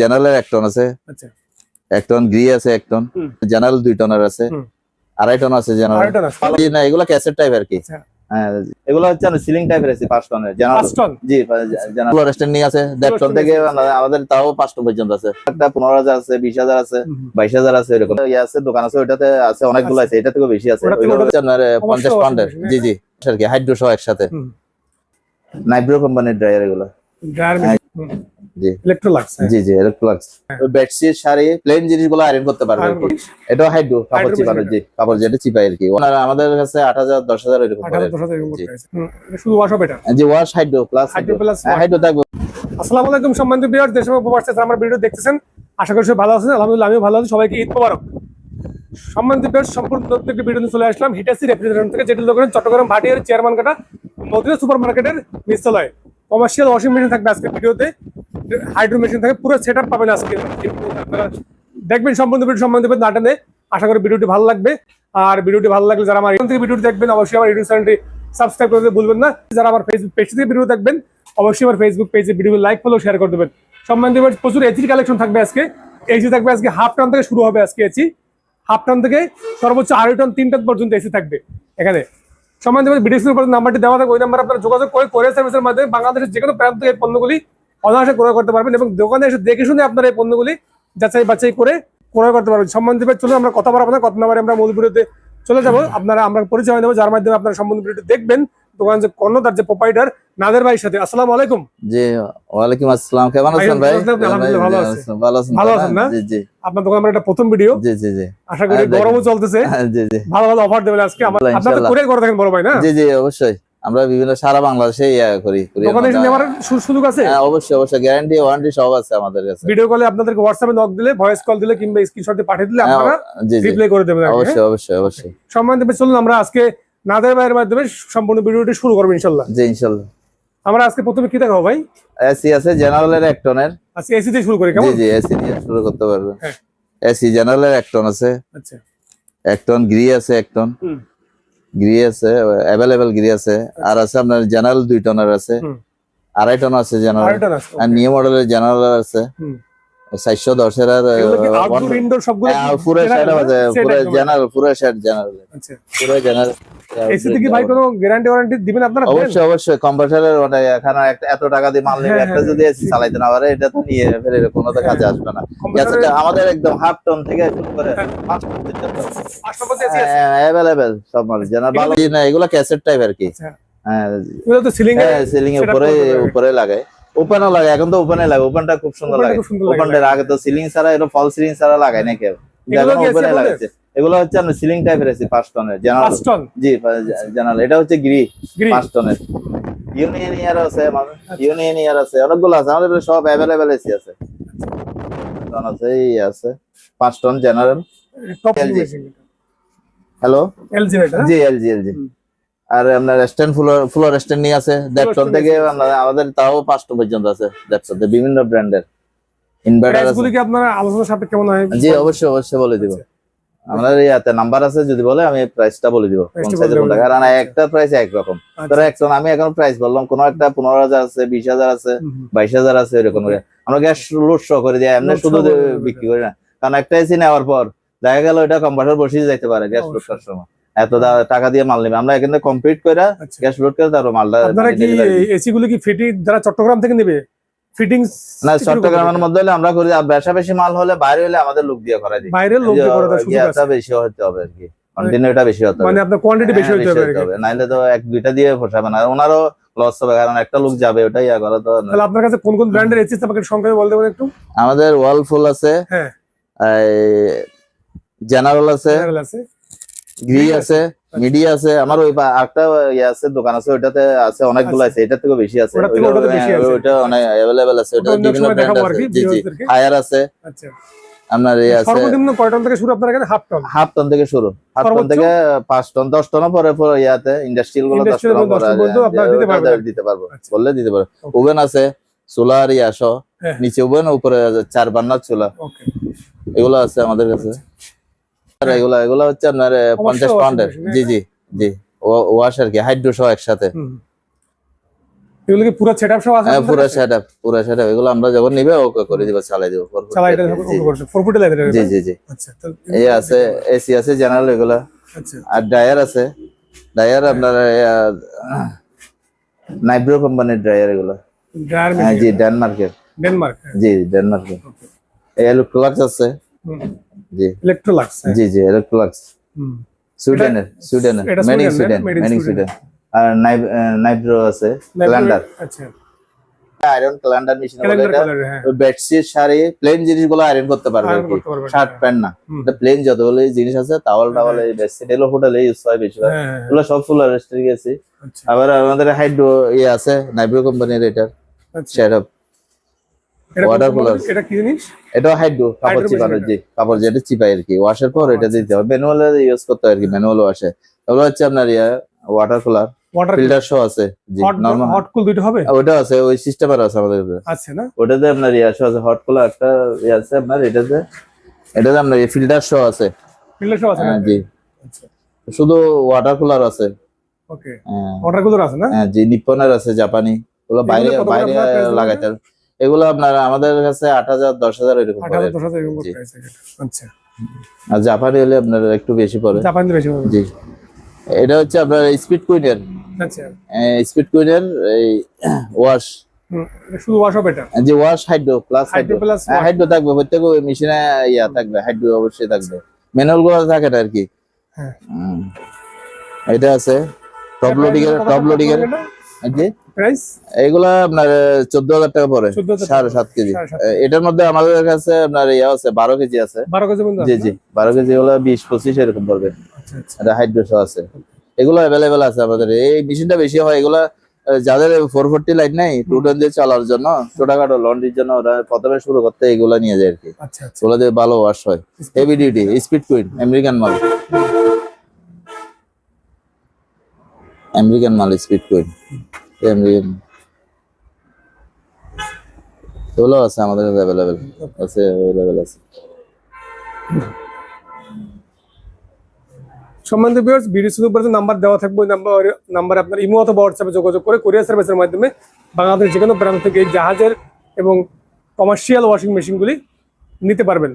জেনারেলের 1 টন আছে, আচ্ছা 1 টন গ্রি আছে, 1 টন জেনারেল 2 টনের আছে, 2.5 টন আছে জেনারেল। না এগুলো ক্যাসেট টাইপ আর কি। হ্যাঁ এগুলো হচ্ছে সিলিং টাইপের আছে 5 টনের জেনারেল। জি জেনারেল রেস্টুরেন্ট নিয়ে আছে 1.5 টন থেকে আমাদের তাও 5 টন পর্যন্ত আছে। একটা 15,000 আছে, 20,000 আছে, 22,000 আছে, এরকম আছে দোকান আছে, ওইটাতে আছে অনেকগুলো আছে, এটা থেকে বেশি আছে। ওইগুলো হচ্ছে আপনার 50 পাউন্ডের। জি জি আর কি হাইড্রো সহ একসাথে। নাইব্রো কোম্পানির ড্রায়ার এগুলো। জি ইলেকট্রোলাক্স। জি জি ইলেকট্রোলাক্স। বেডশিট শাড়ি প্লেন জিনিসগুলো আয়রন করতে পারবে আর কি। এটাও হাইড্রো কাপড় চিপানো। জি কাপড় যেটা চিপায় আর কি। ওনারা আমাদের কাছে 8,000 10,000 এরকম করে। শুধু ওয়াশ হবে এটা। জি ওয়াশ হাইড্রো প্লাস হাইড্রো থাকবে। আসসালামু আলাইকুম সম্মানিত ভিউয়ার্স, দেশ এবং প্রবাস থেকে আমার ভিডিও দেখতেছেন, আশা করি সবাই ভালো আছেন। আলহামদুলিল্লাহ আমিও ভালো আছি। সবাইকে ঈদ মোবারক। সম্মানিত ভিউয়ার্স, সম্পূর্ণ নতুন একটি ভিডিও নিয়ে চলে আসলাম হিটাসি রেফ্রিজারেটর থেকে, যেটি লোকের চট্টগ্রাম ভাটিয়ার চেয়ারম্যান কাটা মদিনা সুপার মার্কেটের নিচতলায়। কমার্শিয়াল ওয়াশিং মেশিন থাকবে আজকে ভিডিওতে, হাইড্রো মেশিন থাকে, পুরো সেটআপ পাবেন আজকে। আপনারা দেখবেন সম্পূর্ণ ভিডিও সম্বন্ধে না টানে। আশা করি ভিডিওটি ভালো লাগবে। আর ভিডিওটি ভালো লাগলে যারা আমার এখান থেকে ভিডিওটি দেখবেন অবশ্যই আমার ইউটিউব চ্যানেলটি সাবস্ক্রাইব করতে ভুলবেন না। যারা আমার ফেসবুক পেজ থেকে ভিডিও দেখবেন অবশ্যই আমার ফেসবুক পেজে ভিডিও লাইক ফলো শেয়ার করে দেবেন। সম্বন্ধে প্রচুর এসি কালেকশন থাকবে আজকে। এসি থাকবে আজকে হাফ টন থেকে শুরু হবে। আজকে এসি হাফ টন থেকে সর্বোচ্চ 2.5 টন 3 টন পর্যন্ত এসি থাকবে এখানে। সম্বন্ধে ভিডিও নাম্বারটি দেওয়া থাকবে, ওই নাম্বার আপনারা যোগাযোগ করে কোরিয়ার সার্ভিসের মাধ্যমে বাংলাদেশের যে কোনো প্রান্ত থেকে এই পণ্যগুলি অনায়াসে ক্রয় করতে পারবেন এবং দোকানে এসে দেখে শুনে আপনারা এই পণ্যগুলি যাচাই বাছাই করে ক্রয় করতে পারবেন। সম্বন্ধে চলুন আমরা কথা বলবো না, কত নাম্বারে আমরা মূল ভিডিওতে চলে যাবো। আমরা পরিচয় নেবো, যার মাধ্যমে আপনারা সম্বন্ধে ভিডিওটি দেখবেন। দোকান যে কর্ণধার যে প্রোপাইটার নাদের ভাইয়ের সাথে। আসসালামু আলাইকুম। জি ওয়ালাইকুম আসসালাম। কেমন আছেন ভাই? আলহামদুলিল্লাহ ভালো আছি। ভালো আছেন না? জি জি। আপনার দোকান আমার এটা প্রথম ভিডিও। জি জি জি। আশা করি গরমও চলতেছে। জি জি। ভালো ভালো অফার দেবেন আজকে। আপনারা কোরিয়ার করে থাকেন বড় ভাই না? জি জি অবশ্যই। আমরা বিভিন্ন সারা বাংলাদেশে করি। দোকানে এসে নেওয়ার সুযোগ আছে? হ্যাঁ অবশ্যই অবশ্যই, গ্যারান্টি ওয়ারেন্টি সব আছে আমাদের কাছে। ভিডিও কলে আপনাদেরকে হোয়াটসঅ্যাপে নক দিলে, ভয়েস কল দিলে কিংবা স্ক্রিনশট দিয়ে পাঠিয়ে দিলে আপনারা রিপ্লাই করে দেবেন। অবশ্যই অবশ্যই অবশ্যই। সম্মানিত চলুন আমরা আজকে নাদের ভাইয়ের মাধ্যমে সম্পূর্ণ ভিডিওটি শুরু করব ইনশাআল্লাহ। জি ইনশাআল্লাহ। আমরা আজকে প্রথমে কি দেখাবো ভাই? এসি আছে জেনারেলের 1 টনের। আজকে এসি দিয়ে শুরু করি কেমন? জি জি এসি দিয়ে শুরু করতে পারবেন। হ্যাঁ এসি জেনারেলের 1 টন আছে। আচ্ছা 1 টন গ্রি আছে, 1 টন গ্রি আছে, अवेलेबल গ্রি আছে। আর আছে আপনার জেনারেল 2 টনের আছে, 2.5 টন আছে জেনারেল। আর নিউ মডেলের জেনারেল আছে 410 এর। আউটডোর ইনডোর সবগুলো পুরো সেট আছে, পুরো জেনারেল, পুরো সেট জেনারেল। আচ্ছা পুরো জেনারেল। এসি থেকে ভাই কোনো গ্যারান্টি ওয়ারেন্টি দিবেন আপনারা? অবশ্যই অবশ্যই। কম্পিউটারের মানে এখানে এত টাকা দিয়ে মাল নিবে, একটা যদি এসি চালাইতে না পারে এটা তো নিয়ে ফেলে কোনো তো কাজে আসবে না। গ্যাসটা আমাদের একদম হাফ টন থেকে শুরু করে 5 টন পর্যন্ত अवेलेबल সব মাল জেনারেল। ভালো না এগুলা ক্যাসেট টাইপ আর কি। হ্যাঁ এগুলো তো সিলিং এ, সিলিং এর উপরে লাগায়, ওপেনও লাগে। এখন তো ওপেনে লাগে, ওপেনটা খুব সুন্দর লাগে। ওপেনটার আগে তো সিলিং ছাড়া, এটা ফল সিলিং ছাড়া লাগায় না কেউ, এখন ওপেনে লাগাচ্ছে। এগুলো হচ্ছে আমরা সিলিং টাইপের এসি 5 টনের জেনারেল। জি জেনারেল। এটা হচ্ছে গ্রি 5 টনের। ইউনিয়ন ইয়ার আছে, ইউনিয়ন ইয়ার আছে, অনেকগুলো আছে আমাদের সব अवेलेबल এসি আছে। টন আছে এই আছে 5 ton general. Top hello LG এটা? জি এলজি এলজি। আর আপনার স্ট্যান্ড ফ্লোর স্ট্যান্ড নিয়ে আছে 1.5 টন থেকে আমাদের তাও 5 টন পর্যন্ত আছে। 1.5 টন বিভিন্ন ব্র্যান্ডের ইনভার্টার আছে। এগুলো কি আপনারা আলোচনা সাপেক্ষে কেমন হয়? জি অবশ্যই অবশ্যই বলে দিব। আমাদের ইয়াতে নাম্বার আছে, যদি বলে আমি প্রাইসটা বলে দিব কোন সাইজের কোনটা। কারণ একটা প্রাইস একরকম। ধরো এক টন আমি এখন প্রাইস বললাম, কোন একটা 15,000 আছে, 20,000 আছে, 22,000 আছে, এরকম করে আমরা গ্যাস লোড শো করে দিই। এমনি শুধু বিক্রি করি না, কারণ একটা এসি নেওয়ার পর দেখা গেল এটা কম্পিউটার বসিয়ে যাইতে পারে গ্যাস লোড করার সময়। এত টাকা দিয়ে মাল নেবে, আমরা এখানে কমপ্লিট করে গ্যাস লোড করে তারপর মালটা। আপনারা কি এসি গুলো কি ফিটিং যারা চট্টগ্রাম থেকে নেবে ফিটিংস? না চট্টগ্রামের মধ্যে হলে আমরা করি, আর বেশি মাল হলে বাইরে হলে আমাদের লোক দিয়ে করাই দিই। বাইরের লোক দিয়ে করাতে সুযোগ আছে, বেশি হতে হবে আর কি। কন্টিনিউটা বেশি হতে হবে, মানে আপনার কোয়ান্টিটি বেশি হতে হবে, নাইলে তো 1-2টা দিয়ে পোষাবে না, ওনারও লস হবে। কারণ একটা লোক যাবে ওটাই করা তো। তাহলে আপনার কাছে কোন কোন ব্র্যান্ডের এসি আছে আমাকে সংক্ষেপে বলতে পারেন একটু? আমাদের ওয়ালফুল আছে, হ্যাঁ জেনারেল আছে, গ্রি আছে, মিডিয়া আছে। আমার ওই একটা আছে দোকান আছে, ওইটাতে আছে অনেকগুলো আছে, এটার থেকে বেশি আছে। ওইটা অনেক अवेलेबल আছে, ওটা বিভিন্ন ব্র্যান্ড আছে। জি জি হায়ার আছে। আচ্ছা আপনার এই আছে সর্বনিম্ন কয় টন থেকে শুরু আপনার এখানে? হাফ টন থেকে শুরু, হাফ টন থেকে 5 টন 10 টন পরে ইয়াতে ইন্ডাস্ট্রিয়াল গুলো 10 টন পরে দিতে পারবো বললে দিতে পারবো। ওভেন আছে, সোলার ইয়াসো, নিচে ওভেন, উপরে 4 বার্নার চুলা, এগুলো আছে আমাদের কাছে। এগুলা হচ্ছে আপনার 50 পাউন্ডের। জি জি জি ওয়াশ আর কি, হাইড্রো সহ একসাথে। এগুলো কি পুরো সেটআপ সব আছে? হ্যাঁ পুরো সেটআপ এগুলো আমরা যখন নিবে ওকে করে দিব, চালাই দিব। চালাই এটা ওকে করছে 4 ফুটের লাইট। জি জি জি। আচ্ছা তাহলে এই আছে এসি আছে জেনারেল এগুলা। আচ্ছা আর ড্রায়ার আছে, ড্রায়ার আপনার নাইব্রো কোম্পানির ড্রায়ার এগুলো। ড্রায়ার হ্যাঁ জি ডেনমার্কের। ডেনমার্ক। জি ডেনমার্কের। এই ইলেকট্রোলাক্স আছে। জি ইলেকট্রোলাক্স। জি জি ইলেকট্রোলাক্স সুইডেনের মেড ইন সুইডেন। আর নাইব্রো আছে ক্যালেন্ডার। আচ্ছা আয়রন ক্যালেন্ডার মেশিন বলে ক্যালেন্ডার এটা। কালার। হ্যাঁ বেডশিট শাড়ি প্লেন জিনিসগুলো আয়রন করতে পারবে আর কি, শার্ট প্যান্ট না। এটা প্লেন যতগুলো জিনিস আছে টাওয়াল টাওয়াল এই বেডশিট এগুলো হোটেলে ইউজ হয় বেশিরভাগ। এগুলো সব ফুল রেস্টে গেছে। আবার আমাদের হাইড্রো ইয়ে আছে নাইব্রো কোম্পানির এটা সেটআপ ওয়াটার কুলার। এটা কি জিনিস? এটা হাইড্রো কাপড় চিপানোর, জি কাপড় যেটা চিপাই আর কি, ওয়াশের পর এটা দিতে হবে, ম্যানুয়ালে ইউজ করতে হয় আর কি, ম্যানুয়াল ওয়াশে। এগুলো হচ্ছে আপনার ওয়াটার কুলার, ফিল্টার শো আছে। জি নরমাল হট কুল দুটো হবে? ওটা আছে, ওই সিস্টেমের আছে আমাদের কাছে। আছে না? ওটাতে আপনার শো আছে, হট কুলার একটা আছে আপনার, এটাতে আপনার ফিল্টার শো আছে। ফিল্টার শো আছে? হ্যাঁ জি। আচ্ছা শুধু ওয়াটার কুলার আছে। ওকে ওয়াটার কুলার আছে না? হ্যাঁ জি নিপ্পনের আছে, জাপানি। ওগুলো বাইরে বাইরে লাগাইতে। এগুলো আপনার আমাদের কাছে 8,000 10,000 এরকম পড়ে। 8,000 10,000 এরকম প্রাইস আছে। আচ্ছা আর জাপানি হলে আপনার একটু বেশি পড়ে। জাপানি বেশি হবে। জি এটা হচ্ছে আপনার স্পিড কুইনের। আচ্ছা স্পিড কুইনের এই ওয়াশ। শুধু ওয়াশ হবে এটা? যে wash hydro plus hydro plus hydro থাকবে প্রত্যেক মেশিনে, থাকবে হাইড্রো অবশ্যই থাকবে, ম্যানুয়াল গুলো থাকে না আর কি। হ্যাঁ এটা আছে টপ লোডিং এর জি প্রাইস এগুলা আপনার 14,000 টাকা পড়ে, 7.5 কেজি। এটার মধ্যে আমাদের কাছে আপনার আছে 12 কেজি আছে। 12 কেজি পর্যন্ত? জি জি 12 কেজি হলো 20-25 এরকম পড়বে। আচ্ছা আচ্ছা এটা হাইড্রো শো আছে, এগুলো অ্যাভেলেবেল আছে আমাদের। এই মেশিনটা বেশি হয় এগুলা যাদের 440 লাইট নাই 210 দিয়ে চালার জন্য, ছোটখাটো লন্ড্রির জন্য ওরা প্রথমে শুরু করতে এগুলা নিয়ে যায় আর কি। আচ্ছা আচ্ছা ওগুলো দিয়ে ভালো ওয়াশ হয়। Heavy duty speed queen American মাল, স্পিড কুইন আমেরিকান। এগুলো আছে আমাদের কাছে অ্যাভেলেবেল আছে। সম্বন্ধে ভিউয়ার্স ভিডিও শুরু করতে নাম্বার দেওয়া থাকবে, ওই নাম্বার আপনার ইমো অথবা হোয়াটসঅ্যাপে যোগাযোগ করে কুরিয়ার সার্ভিসের মাধ্যমে বাংলাদেশের যে কোনো প্রান্ত থেকে এই জাহাজের এবং কমার্শিয়াল ওয়াশিং মেশিনগুলি নিতে পারবেন।